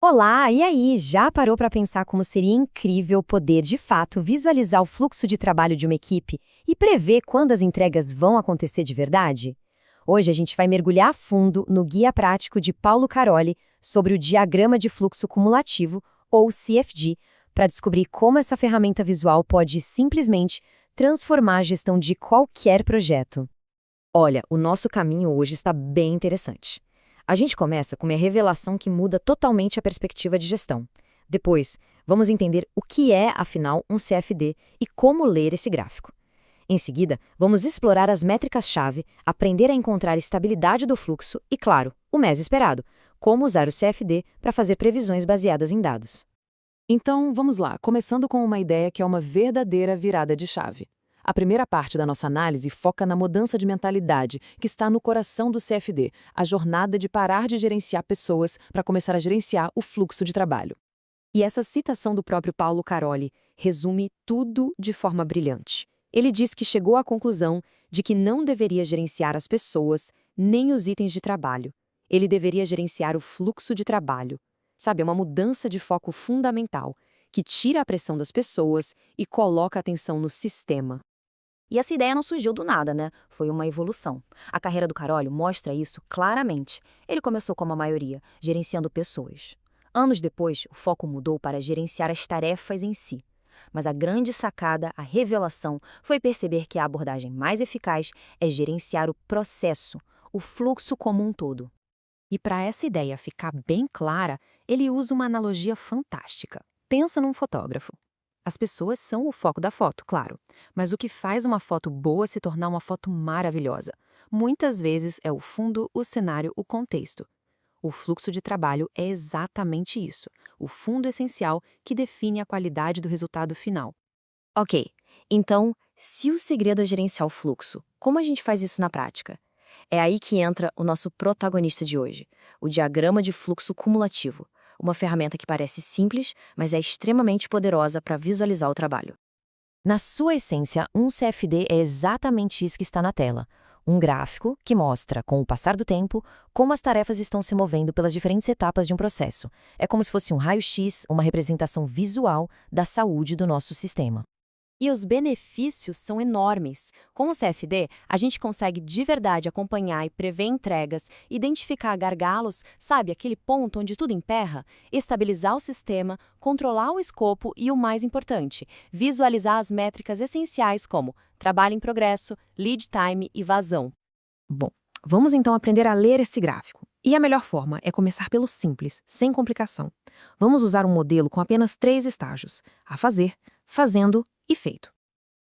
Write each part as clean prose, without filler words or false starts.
Olá, e aí? Já parou para pensar como seria incrível poder, de fato, visualizar o fluxo de trabalho de uma equipe e prever quando as entregas vão acontecer de verdade? Hoje a gente vai mergulhar a fundo no guia prático de Paulo Caroli sobre o diagrama de fluxo cumulativo, ou CFD, para descobrir como essa ferramenta visual pode simplesmente transformar a gestão de qualquer projeto. Olha, o nosso caminho hoje está bem interessante. A gente começa com uma revelação que muda totalmente a perspectiva de gestão. Depois, vamos entender o que é, afinal, um CFD e como ler esse gráfico. Em seguida, vamos explorar as métricas-chave, aprender a encontrar estabilidade do fluxo e, claro, o mais esperado, como usar o CFD para fazer previsões baseadas em dados. Então, vamos lá, começando com uma ideia que é uma verdadeira virada de chave. A primeira parte da nossa análise foca na mudança de mentalidade, que está no coração do CFD, a jornada de parar de gerenciar pessoas para começar a gerenciar o fluxo de trabalho. E essa citação do próprio Paulo Caroli resume tudo de forma brilhante. Ele diz que chegou à conclusão de que não deveria gerenciar as pessoas nem os itens de trabalho. Ele deveria gerenciar o fluxo de trabalho. Sabe, é uma mudança de foco fundamental, que tira a pressão das pessoas e coloca a atenção no sistema. E essa ideia não surgiu do nada, né? Foi uma evolução. A carreira do Carolho mostra isso claramente. Ele começou como a maioria, gerenciando pessoas. Anos depois, o foco mudou para gerenciar as tarefas em si. Mas a grande sacada, a revelação, foi perceber que a abordagem mais eficaz é gerenciar o processo, o fluxo como um todo. E para essa ideia ficar bem clara, ele usa uma analogia fantástica. Pensa num fotógrafo. As pessoas são o foco da foto, claro, mas o que faz uma foto boa se tornar uma foto maravilhosa? Muitas vezes é o fundo, o cenário, o contexto. O fluxo de trabalho é exatamente isso, o fundo essencial que define a qualidade do resultado final. Ok, então, se o segredo é gerenciar o fluxo, como a gente faz isso na prática? É aí que entra o nosso protagonista de hoje, o diagrama de fluxo cumulativo, uma ferramenta que parece simples, mas é extremamente poderosa para visualizar o trabalho. Na sua essência, um CFD é exatamente isso que está na tela. Um gráfico que mostra, com o passar do tempo, como as tarefas estão se movendo pelas diferentes etapas de um processo. É como se fosse um raio-x, uma representação visual da saúde do nosso sistema. E os benefícios são enormes. Com o CFD, a gente consegue de verdade acompanhar e prever entregas, identificar gargalos, sabe, aquele ponto onde tudo emperra, estabilizar o sistema, controlar o escopo e, o mais importante, visualizar as métricas essenciais como trabalho em progresso, lead time e vazão. Bom, vamos então aprender a ler esse gráfico. E a melhor forma é começar pelo simples, sem complicação. Vamos usar um modelo com apenas 3 estágios: a fazer, fazendo e feito.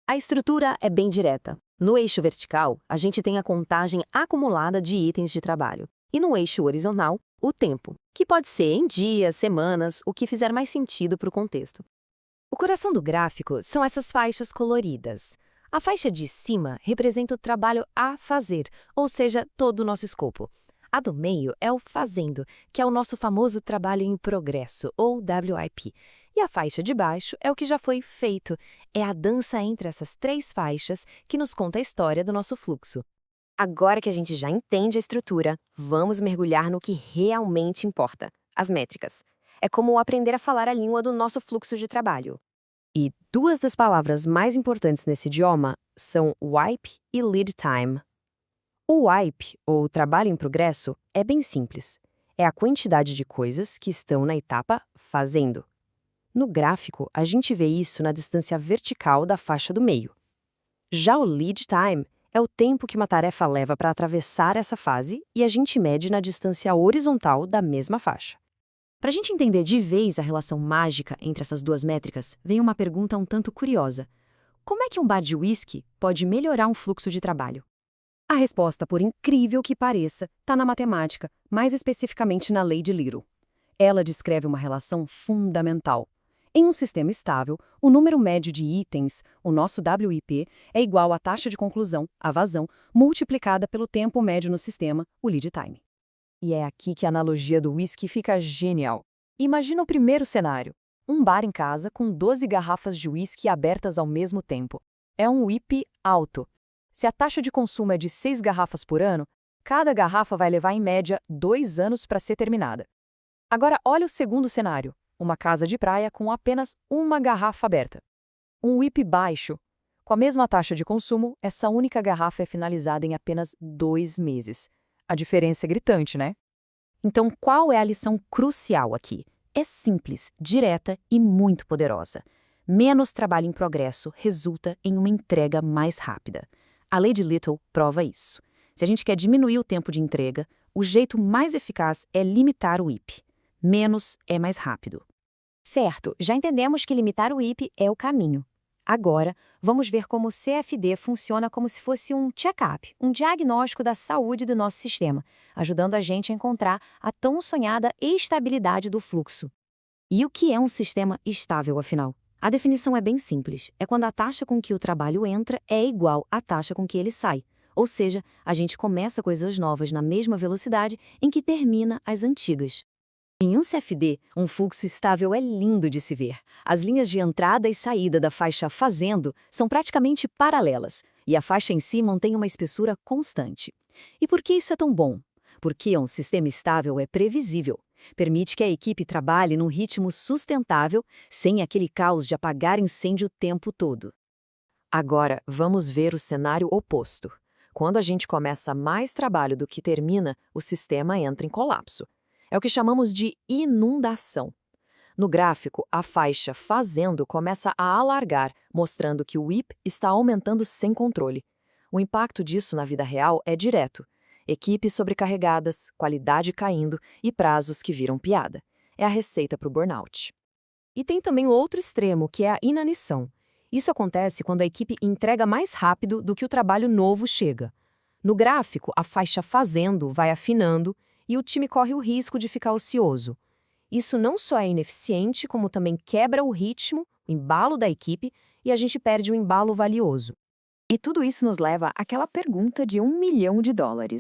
A estrutura é bem direta. No eixo vertical, a gente tem a contagem acumulada de itens de trabalho. E no eixo horizontal, o tempo, que pode ser em dias, semanas, o que fizer mais sentido para o contexto. O coração do gráfico são essas faixas coloridas. A faixa de cima representa o trabalho a fazer, ou seja, todo o nosso escopo. A do meio é o fazendo, que é o nosso famoso trabalho em progresso, ou WIP. E a faixa de baixo é o que já foi feito. É a dança entre essas 3 faixas que nos conta a história do nosso fluxo. Agora que a gente já entende a estrutura, vamos mergulhar no que realmente importa, as métricas. É como aprender a falar a língua do nosso fluxo de trabalho. E 2 das palavras mais importantes nesse idioma são wipe e lead time. O wipe, ou trabalho em progresso, é bem simples. É a quantidade de coisas que estão na etapa fazendo. No gráfico, a gente vê isso na distância vertical da faixa do meio. Já o lead time é o tempo que uma tarefa leva para atravessar essa fase e a gente mede na distância horizontal da mesma faixa. Para a gente entender de vez a relação mágica entre essas 2 métricas, vem uma pergunta um tanto curiosa. Como é que um bar de whisky pode melhorar um fluxo de trabalho? A resposta, por incrível que pareça, está na matemática, mais especificamente na lei de Little. Ela descreve uma relação fundamental. Em um sistema estável, o número médio de itens, o nosso WIP, é igual à taxa de conclusão, a vazão, multiplicada pelo tempo médio no sistema, o lead time. E é aqui que a analogia do whisky fica genial. Imagina o primeiro cenário. Um bar em casa com 12 garrafas de whisky abertas ao mesmo tempo. É um WIP alto. Se a taxa de consumo é de 6 garrafas por ano, cada garrafa vai levar em média 2 anos para ser terminada. Agora olha o segundo cenário, uma casa de praia com apenas uma garrafa aberta. Um WIP baixo. Com a mesma taxa de consumo, essa única garrafa é finalizada em apenas 2 meses. A diferença é gritante, né? Então, qual é a lição crucial aqui? É simples, direta e muito poderosa. Menos trabalho em progresso resulta em uma entrega mais rápida. A lei de Little prova isso. Se a gente quer diminuir o tempo de entrega, o jeito mais eficaz é limitar o WIP. Menos é mais rápido. Certo, já entendemos que limitar o WIP é o caminho. Agora, vamos ver como o CFD funciona como se fosse um check-up, um diagnóstico da saúde do nosso sistema, ajudando a gente a encontrar a tão sonhada estabilidade do fluxo. E o que é um sistema estável, afinal? A definição é bem simples. É quando a taxa com que o trabalho entra é igual à taxa com que ele sai. Ou seja, a gente começa coisas novas na mesma velocidade em que termina as antigas. Em um CFD, um fluxo estável é lindo de se ver. As linhas de entrada e saída da faixa fazendo são praticamente paralelas, e a faixa em si mantém uma espessura constante. E por que isso é tão bom? Porque um sistema estável é previsível. Permite que a equipe trabalhe num ritmo sustentável, sem aquele caos de apagar incêndio o tempo todo. Agora, vamos ver o cenário oposto. Quando a gente começa mais trabalho do que termina, o sistema entra em colapso. É o que chamamos de inundação. No gráfico, a faixa fazendo começa a alargar, mostrando que o WIP está aumentando sem controle. O impacto disso na vida real é direto. Equipes sobrecarregadas, qualidade caindo e prazos que viram piada. É a receita para o burnout. E tem também o outro extremo, que é a inanição. Isso acontece quando a equipe entrega mais rápido do que o trabalho novo chega. No gráfico, a faixa fazendo vai afinando e o time corre o risco de ficar ocioso. Isso não só é ineficiente, como também quebra o ritmo, o embalo da equipe, e a gente perde um embalo valioso. E tudo isso nos leva àquela pergunta de $1 milhão,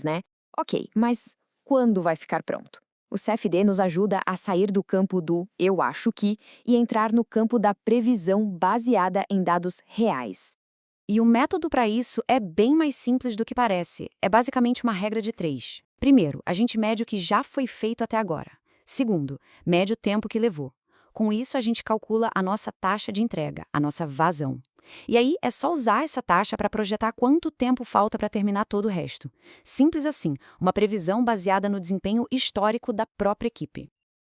né? Ok, mas quando vai ficar pronto? O CFD nos ajuda a sair do campo do eu acho que e entrar no campo da previsão baseada em dados reais. E o método para isso é bem mais simples do que parece. É basicamente uma regra de 3. Primeiro, a gente mede o que já foi feito até agora. Segundo, mede o tempo que levou. Com isso, a gente calcula a nossa taxa de entrega, a nossa vazão. E aí, é só usar essa taxa para projetar quanto tempo falta para terminar todo o resto. Simples assim, uma previsão baseada no desempenho histórico da própria equipe.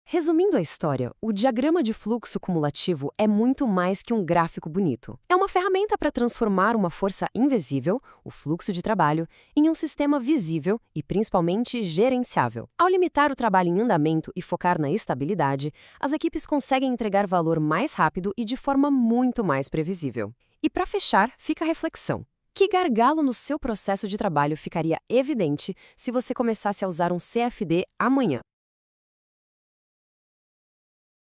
Resumindo a história, o diagrama de fluxo cumulativo é muito mais que um gráfico bonito. É uma ferramenta para transformar uma força invisível, o fluxo de trabalho, em um sistema visível e principalmente gerenciável. Ao limitar o trabalho em andamento e focar na estabilidade, as equipes conseguem entregar valor mais rápido e de forma muito mais previsível. E para fechar, fica a reflexão. Que gargalo no seu processo de trabalho ficaria evidente se você começasse a usar um CFD amanhã?